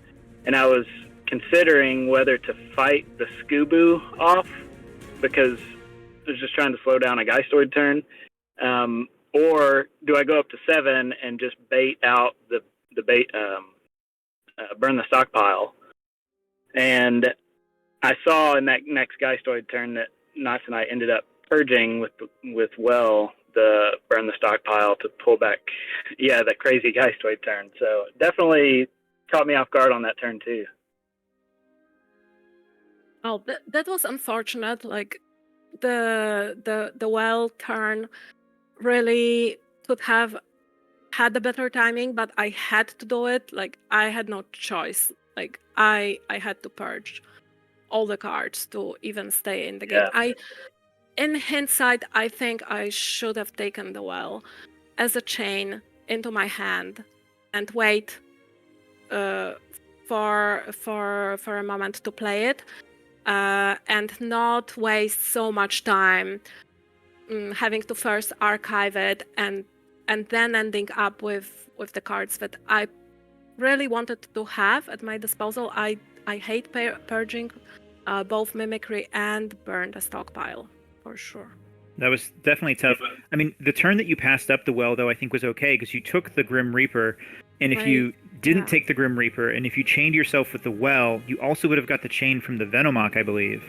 and I was considering whether to fight the Scoobu off because I was just trying to slow down a Geistoid turn, or do I go up to 7 and just bait out the burn the stockpile? And I saw in that next Geistoid turn that Not2Night ended up purging with the burn the stockpile to pull back, that crazy Geistoid turn. So definitely caught me off guard on that turn too. Oh, that was unfortunate. Like the well turn really could have had a better timing, but I had to do it. Like I had no choice. Like I had to purge all the cards to even stay in the game. In hindsight, I think I should have taken the well as a chain into my hand and wait for a moment to play it, and not waste so much time having to first archive it and then ending up with the cards that I really wanted to have at my disposal. I hate purging both Mimicry and Burn the Stockpile, for sure. That was definitely tough. I mean, the turn that you passed up the well, though, I think was okay because you took the Grim Reaper, and if Right. you didn't Yeah. take the Grim Reaper, and if you chained yourself with the well, you also would have got the chain from the Venomoth, I believe,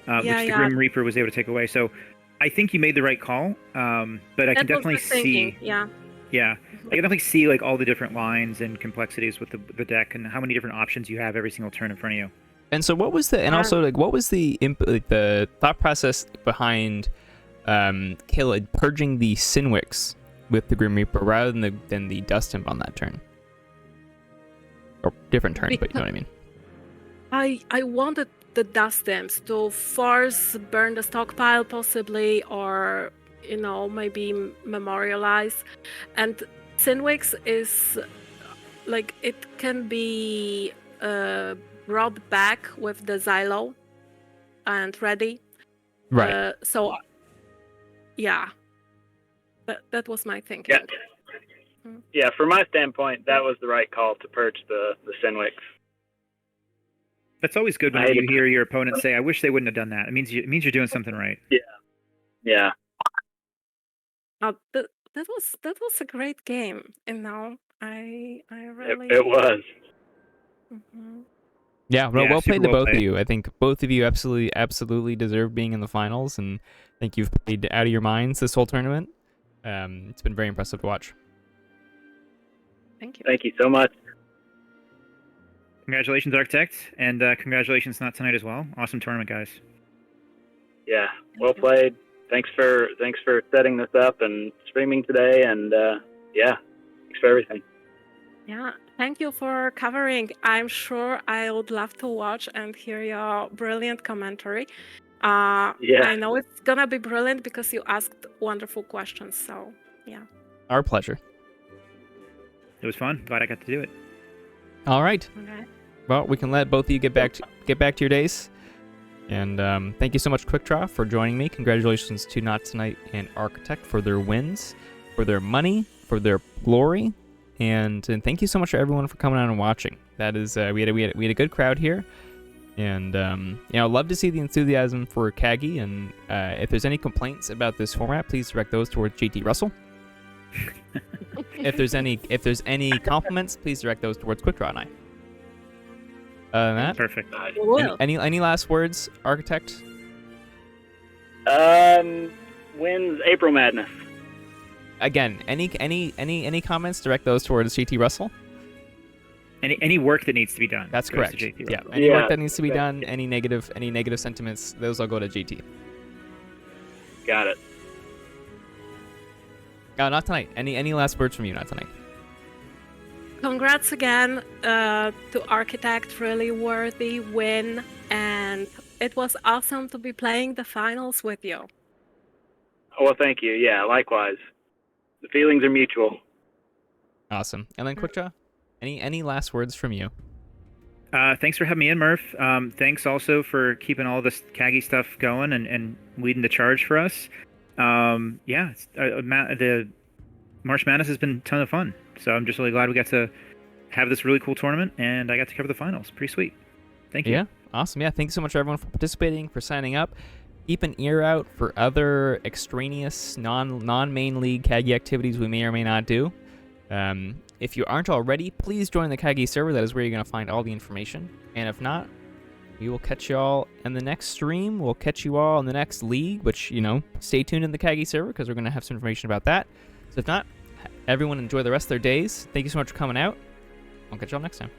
Yeah, which the yeah. Grim Reaper was able to take away. So I think you made the right call, but I can That was definitely the thinking. see, Yeah. yeah, I can definitely see like all the different lines and complexities with the deck and how many different options you have every single turn in front of you. And so what was the and Yeah. also like what was the like the thought process behind Caleb purging the Sinwix with the Grim Reaper rather than the Dust Imp on that turn? Or different turn, but you know what I mean. I wanted the dust imps to force burn the stockpile possibly, or maybe memorialize. And Sinwix is like it can be brought back with the Xylo and ready. Right. So yeah, that was my thinking. Yeah. Yeah, from my standpoint, that was the right call to purge the Sinwix. That's always good whenever you hear your opponent say, "I wish they wouldn't have done that." It means you're doing something right. Yeah. That was a great game, I really. It was. Mhm. Yeah, Yeah, well super played to well both played. of you. I think both of you absolutely deserve being in the finals, and I think you've played out of your minds this whole tournament. It's been very impressive to watch. Thank you. Thank you so much. Congratulations, Architect, and congratulations Not2Night as well. Awesome tournament, guys. Yeah, well you. played. Thanks for setting this up and streaming today, and yeah, thanks for everything. Yeah, thank you for covering. I'm sure I would love to watch and hear your brilliant commentary. Yeah. I know it's gonna be brilliant because you asked wonderful questions. So yeah. Our pleasure. It was fun. Glad I got to do it. All right. Okay. Well, we can let both of you get back to your days. And thank you so much, Quick Draw, for joining me. Congratulations to Not2Night and Architect for their wins, for their money, for their glory, and thank you so much to everyone for coming out and watching. That is, we had a good crowd here, and love to see the enthusiasm for KAGI. And if there's any complaints about this format, please direct those towards JT Russell. If there's any compliments, please direct those towards Quick Draw and I. That Perfect. any last words, Architect? Wins April Madness. Again, any comments? Direct those towards JT Russell. Any work that needs to be done. That's goes correct. to JT Yeah, Russell. any work that needs to be done, any negative sentiments, those all go to JT. Got it. Not2Night. Any last words from you? Not2Night. Congrats again to Architect, really worthy win, and it was awesome to be playing the finals with you. Well, thank you. Yeah, likewise. The feelings are mutual. Awesome. And then Quick Draw, any last words from you? Thanks for having me in, Murph. Thanks also for keeping all this KAGI stuff going and leading the charge for us. Yeah, the March Madness has been a ton of fun. So I'm just really glad we got to have this really cool tournament, and I got to cover the finals. Pretty sweet. Thank you. Yeah, awesome. Yeah, thanks so much everyone for participating, for signing up. Keep an ear out for other extraneous non-main league KAGI activities we may or may not do. If you aren't already, please join the KAGI server. That is where you're going to find all the information. And if not, we will catch you all in the next stream. We'll catch you all in the next league, which, stay tuned in the KAGI server because we're going to have some information about that. So if not, everyone enjoy the rest of their days. Thank you so much for coming out. I'll catch y'all next time.